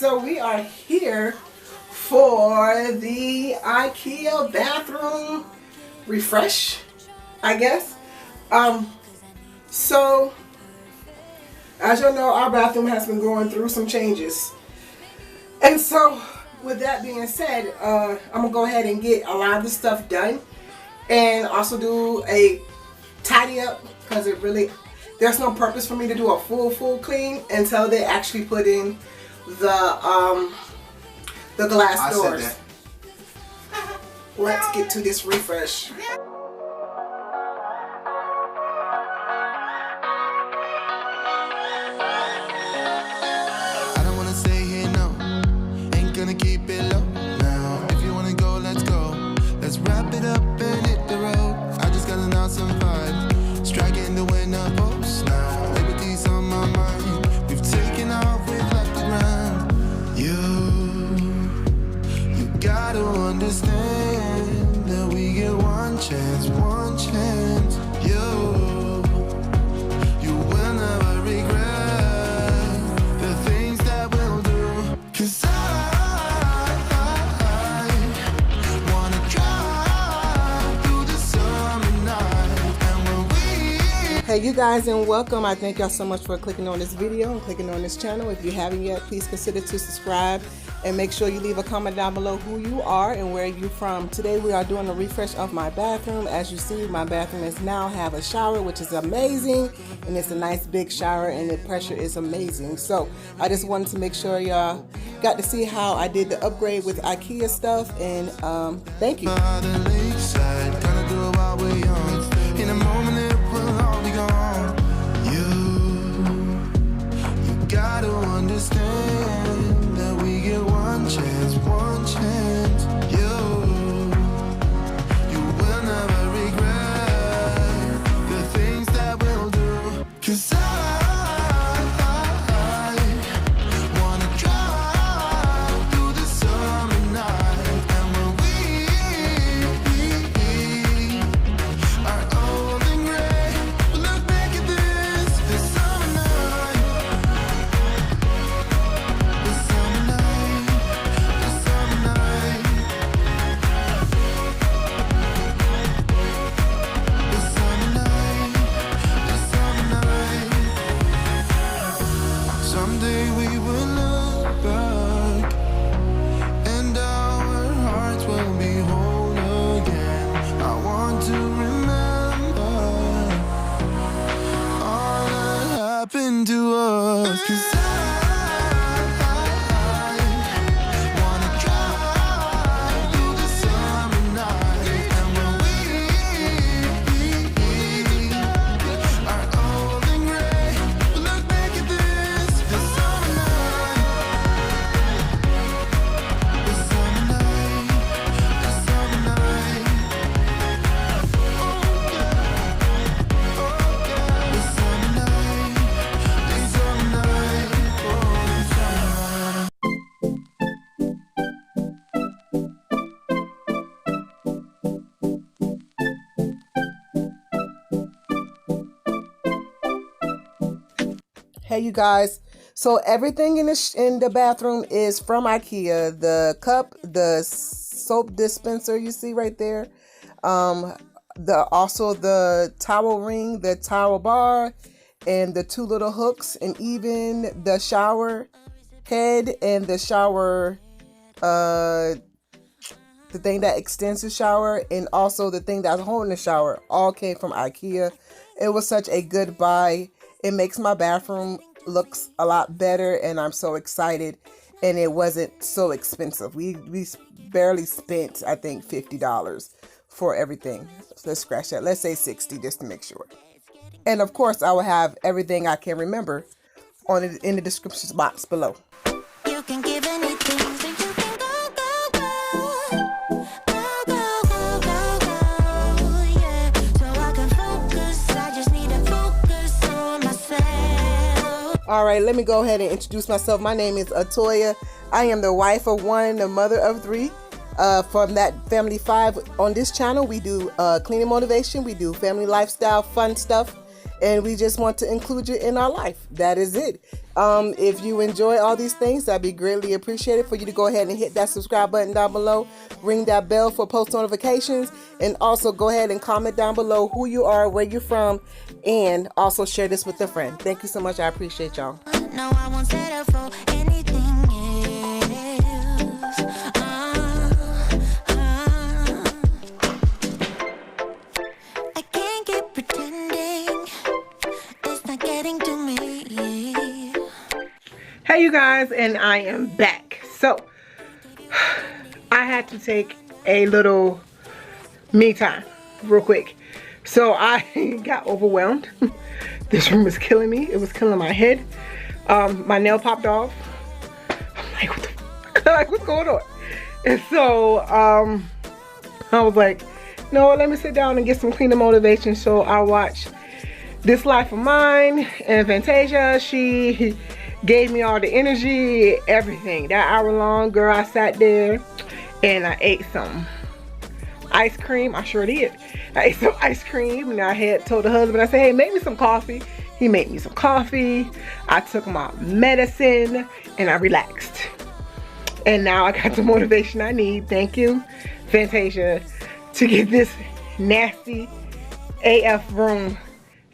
so we are here for the Ikea bathroom refresh, I guess. So as you know, our bathroom has been going through some changes, and so with that being said, I'm gonna go ahead and get a lot of the stuff done and also do a tidy up, because there's no purpose for me to do a full clean until they actually put in the glass doors. Let's get to this refresh. I don't wanna stay here, no. Ain't gonna keep it low now. If you wanna go, let's go. Let's wrap it up and hit the road. I just got an awesome vibe, striking the winner post now. Liberty's on my mind. We've taken off, we've left the ground. You gotta understand that we get one chance, one chance. You will never regret the things that we'll do. 'Cause I wanna drive through the summer night. And when we Hey you guys, and welcome. I thank y'all so much for clicking on this video and clicking on this channel. If you haven't yet, please consider to subscribe and make sure you leave a comment down below who you are and where you're from. Today we are doing a refresh of my bathroom. As you see, my bathroom is now have a shower, which is amazing, and it's a nice big shower and the pressure is amazing. So I just wanted to make sure y'all got to see how I did the upgrade with Ikea stuff, and thank you. by the lakeside, gonna do it while we're young. In a moment it will all be gone. You gotta understand that we get one chance, one chance. You will never regret the things that we'll do. 'Cause I wanna drive through the summer night. And when we are old and gray, we'll look back at this summer night. This summer night, this summer night. This summer night, this summer night. Someday we will look back and our hearts will be whole again. I want to remember all that happened to us. 'Cause I wanna drive through the summer night. And when we are old and gray, we'll look back at this summer night. This summer night, this summer night. Oh yeah, this summer night, this summer night, oh this summer night. Hey you guys, so everything in the bathroom is from Ikea. The cup, the soap dispenser you see right there, also the towel ring, the towel bar, and the two little hooks, and even the shower head and the shower the thing that extends the shower, and also the thing that's holding the shower, all came from Ikea. It was such a good buy. It makes my bathroom looks a lot better, and I'm so excited. And it wasn't so expensive. We barely spent, I think, $50 for everything. So let's scratch that. Let's say 60 just to make sure. And of course, I will have everything I can remember on it in the description box below. You can give anything, so you can go, go, go. Go, go, go, go, go, yeah. So I can focus, I just need to focus on myself. All right, let me go ahead and introduce myself. My name is Atoya. I am the wife of one, the mother of three. From that Family 5 on this channel, we do cleaning motivation, we do family lifestyle, fun stuff, and we just want to include you in our life. That is it. If you enjoy all these things, that'd be greatly appreciated for you to go ahead and hit that subscribe button down below, ring that bell for post notifications, and also go ahead and comment down below who you are, where you're from, and also share this with a friend. Thank you so much. I appreciate y'all. No, I won't settle for anything else. I can't keep pretending. It's not getting to me. Hey you guys, and I am back. So I had to take a little me time real quick. So I got overwhelmed. This room was killing me. It was killing my head. My nail popped off. I'm like, what the fuck? Like, what's going on? And so I was like, no, let me sit down and get some cleaner motivation. So I watched This Life of Mine and Fantasia. She gave me all the energy, everything. That hour long, girl, I sat there and I ate some ice cream. I sure did. I ate some ice cream, and I had told the husband, I said, hey, make me some coffee. He made me some coffee. I took my medicine and I relaxed. And now I got the motivation I need, thank you, Fantasia, to get this nasty AF room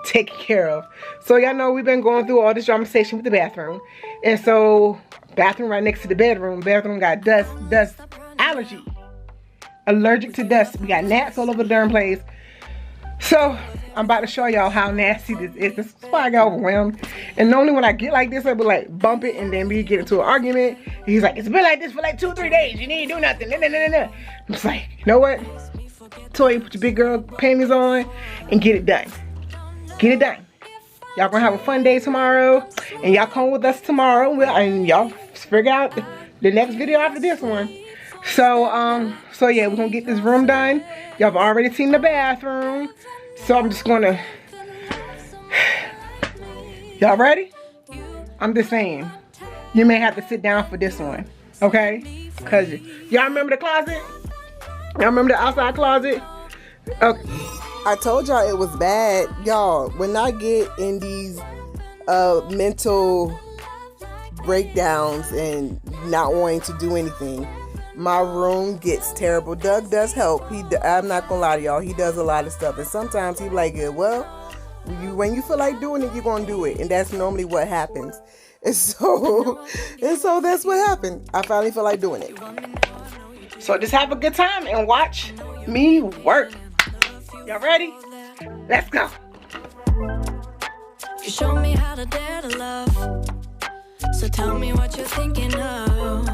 taken care of. So y'all know we've been going through all this dramatization with the bathroom. And so, bathroom right next to the bedroom. Bathroom got dust allergy. Allergic to dust. We got gnats all over the darn place. So I'm about to show y'all how nasty this is. This is why I got overwhelmed. And normally when I get like this, I would like bump it and then we get into an argument. He's like, it's been like this for like 2 or 3 days. You need to do nothing. I'm just like, you know what? Toya, put your big girl panties on and get it done. Get it done. Y'all gonna have a fun day tomorrow. And y'all come with us tomorrow. And y'all figure out the next video after this one. So yeah, we're gonna get this room done. Y'all have already seen the bathroom. So I'm just gonna, y'all ready? I'm just saying, you may have to sit down for this one, okay? Cause y'all remember the closet? Y'all remember the outside closet? Okay. I told y'all it was bad. Y'all, when I get in these mental breakdowns and not wanting to do anything, my room gets terrible. Doug does help. I'm not gonna lie to y'all, he does a lot of stuff, and sometimes he like, well, when you feel like doing it, you're gonna do it, and that's normally what happens. And so that's what happened. I finally feel like doing it. So just have a good time and watch me work. Y'all ready? Let's go. You showed me how to dare to love. So tell me what you're thinking of.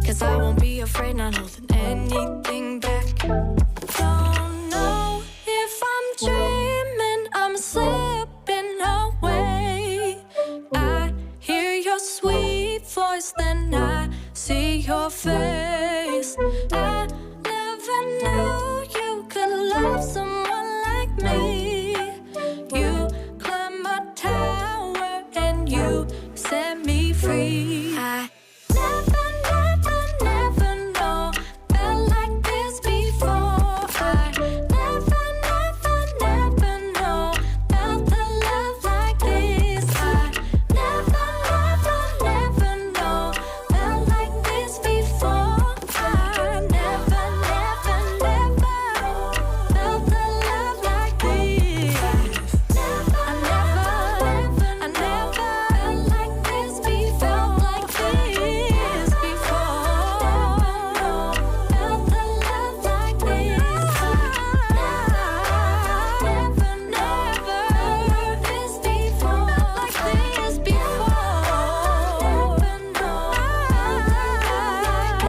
Cause I won't be afraid, not holding anything back. Don't know if I'm dreaming, I'm slipping away. I hear your sweet voice, then I see your face. I never knew you could love someone like me. You climbed my tower and you set me free. I never know felt like this before. I never know felt the love like this. I never know felt like this before. I never felt the love like this. I never felt like this before. Felt the love like this. Never this before. Like this before.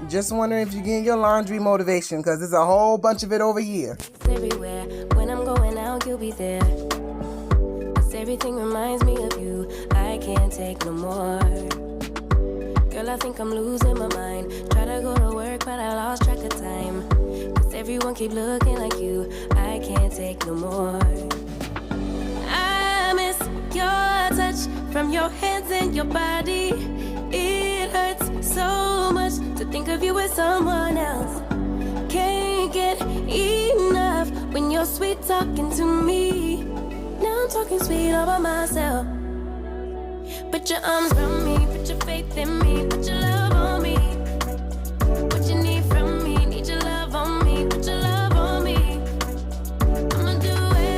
Just wondering if you're getting your laundry motivation, because there's a whole bunch of it over here. Everywhere, when I'm going out, you'll be there. 'Cause everything reminds me of you. I can't take no more. Girl, I think I'm losing my mind. Try to go to work, but I lost track of time. 'Cause everyone keep looking like you. I can't take no more. I miss your touch from your hands and your body. It hurts so much to think of you as someone else. Can't get enough when you're sweet talking to me. Now I'm talking sweet all by myself. Put your arms around me, put your faith in me, put your love on me. What you need from me, need your love on me, put your love on me. I'ma do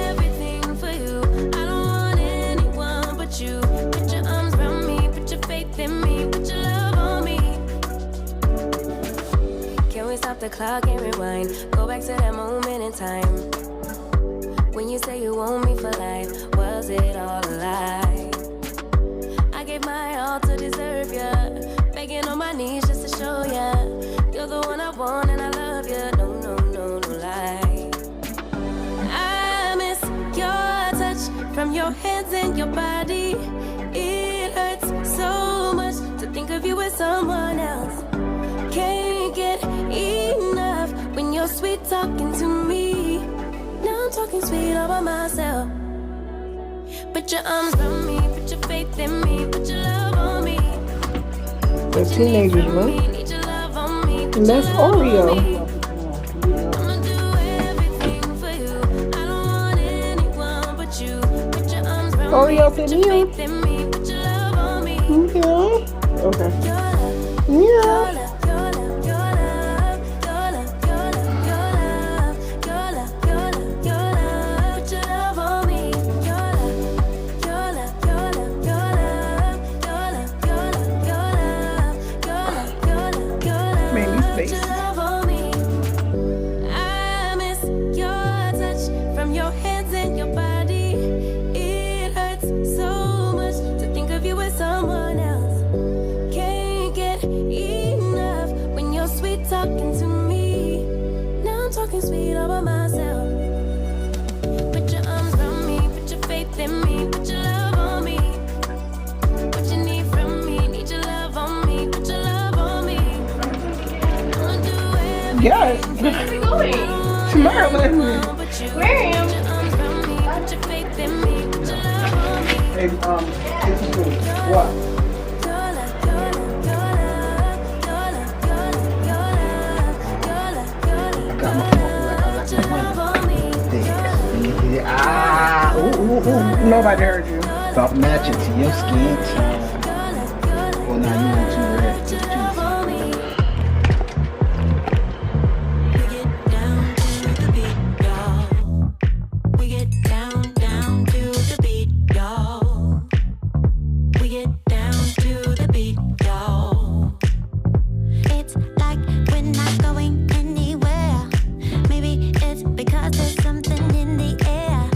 everything for you. I don't want anyone but you. Put your arms around me, put your faith in me, put your love on me. Can we stop the clock and rewind? Go back to that moment in time when you say you want me for life. Was it all a lie? I gave my all to deserve ya, begging on my knees just to show ya you're the one I want and I love ya. No, no, no, no lie. I miss your touch from your hands and your body. It hurts so much to think of you as someone else. Can't get enough when you're sweet talking to me. Now I'm talking sweet all by myself. Put your arms around me, put your faith in me, put your love on me. The teenagers, look. Need your love on me, And that's Oreo. I'ma do everything for you. I don't want anyone but you. Put your arms around Oreo me, for put me. your faith in me, put your love on me. Okay. Okay. Your love, Yeah. your love, your love, your love, your love, your love, your love, your love, your love, your love. Put your love on me. Your love, your love, your love, your love, your love, your love, your love, your love, your love, your love. Mamie's Put face. your love on me. I miss your touch from your hands and your body. It hurts so much to think of you as someone else. Can't get enough when you're sweet talking to me. Now I'm talking sweet all by myself. Put your arms around me, put your faith in me, put your love on me. What you need from me, need your love on me, put your love on me. I'ma do everything. Yes. Where are we going? To Maryland. Where am I? Put your arms around me, put your faith in me, put your love on me. Hey, this is cool. What? Your love, your love, your love, your love, your love, your love, your love, your love, Got my phone like I put got your my love money. on me. Yeah. Ah, ooh. Nobody heard you. Stop matching to your skin tone. Well, now you want too red. Put your love on me. We get down to the beat, y'all. We get down to the beat, y'all. We get down to the beat, y'all. It's like we're not going anywhere. Maybe it's because there's something in the air.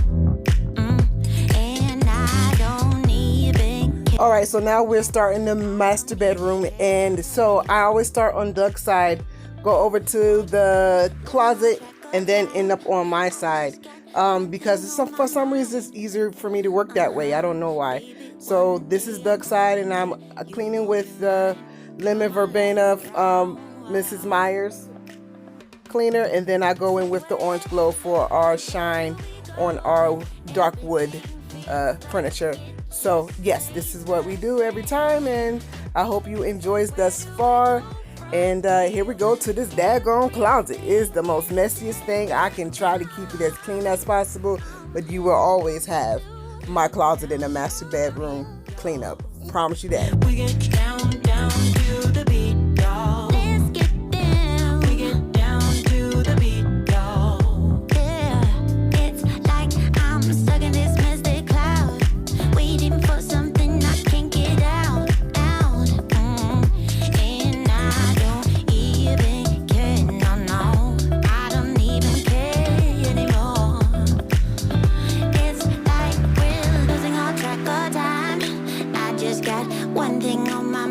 And I don't even care. All right, so now we're starting the master bedroom, and so I always start on Doug's side, go over to the closet, and then end up on my side, because for some reason it's easier for me to work that way. I don't know why. So this is Doug's side, and I'm cleaning with the lemon verbena Mrs. Myers cleaner, and then I go in with the orange glow for our shine on our dark wood furniture. So yes, this is what we do every time, and I hope you enjoy thus far. And here we go to this daggone closet. It is the most messiest thing. I can try to keep it as clean as possible, but you will always have my closet in the master bedroom cleanup. Promise you that. We get down to the beat, y'all. Let's get down. We get down to the beat, y'all. Yeah. It's like I'm stuck in this misty cloud, waiting for something I can't get out. And I don't even care. No, I don't even care anymore. It's like we're losing all track of time. I just got one thing on my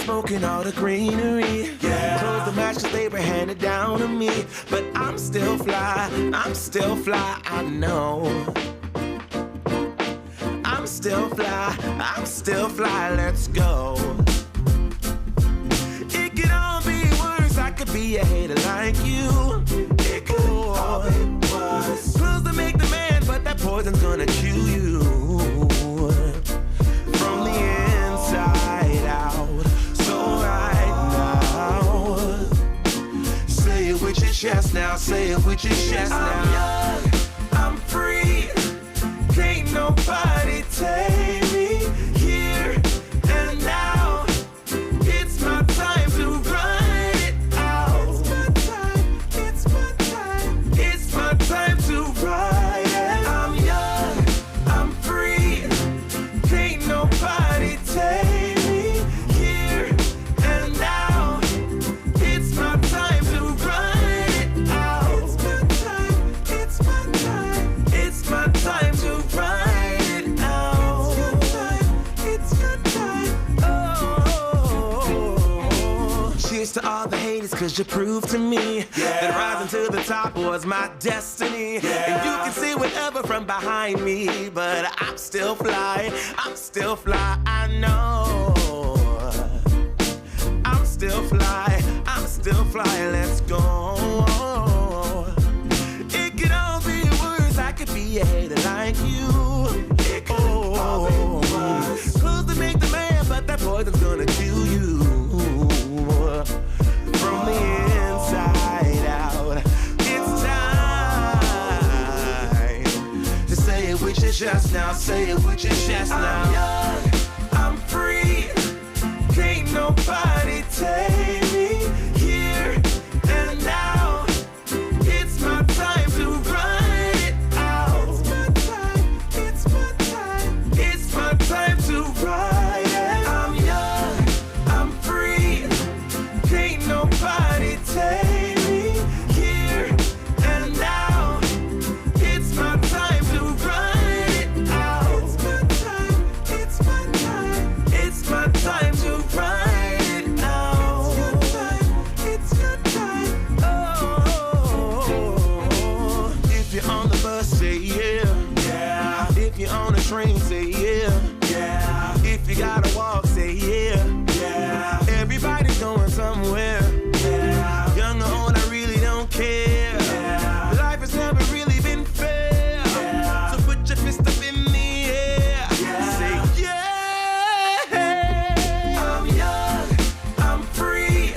smoking all the greenery. Yeah. Close the match cause they were handed down to me. But I'm still fly, I know. I'm still fly, let's go. It could all be worse, I could be a hater like you. It could all be worse. Pills to make the man, but that poison's gonna chew you from the inside out. So right now, say it with your chest now, say it with your chest now. I'm young, I'm free, can't nobody take me here and now. It's my time to run it out. It's my time, it's my time to ride it. I'm young, I'm free, can't nobody take me here and now. It's my time to run it out. It's my time, it's my time, it's my time to ride it out. It's your time, oh. Cheers to all the haters, cause you proved to me that rising to the top was my destiny. And you can see whatever from behind me, but I'm still fly, I know. I'm still fly, let's go. It could all be worse, I could be a hater like you. It could all be worse. Clothes to make the man, but that poison's gonna kill you from the inside out. It's time to say it with your chest now, say it with your chest now. I'm young, I'm free, can't nobody take me here and now. It's my time to run it out. It's my time, it's my time to ride it. I'm young, I'm free, can't nobody take me here and now. It's my time to run it out. It's my time, it's my time to ride it out. It's your time, oh. If you're on the bus, say yeah. Yeah. If you're on the train, say yeah. Yeah. If you gotta walk, say yeah. Yeah. Everybody's going somewhere. Yeah. Young or old, I really don't care. Yeah. Life has never really been fair. Yeah. So put your fist up in the air. Yeah. Say yeah. I'm young, I'm free,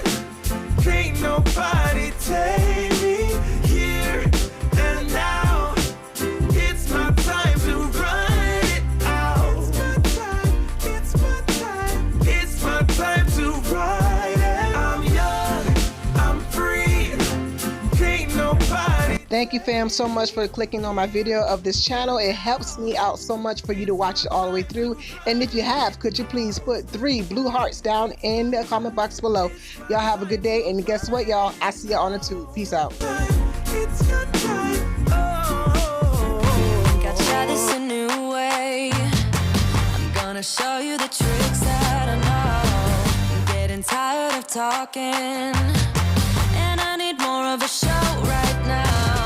can't nobody take me here and now. It's my time to run it out. It's my time, it's my time to ride it. I'm young, I'm free, can't nobody. Thank you, fam, so much for clicking on my video of this channel. It helps me out so much for you to watch it all the way through. And if you have, could you please put 3 blue hearts down in the comment box below. Y'all have a good day, and guess what, y'all? I see y'all on the tube. Peace out. It's your time, oh. Think I'll try this a new way. I'm gonna show you the tricks that I know. I'm getting tired of talking.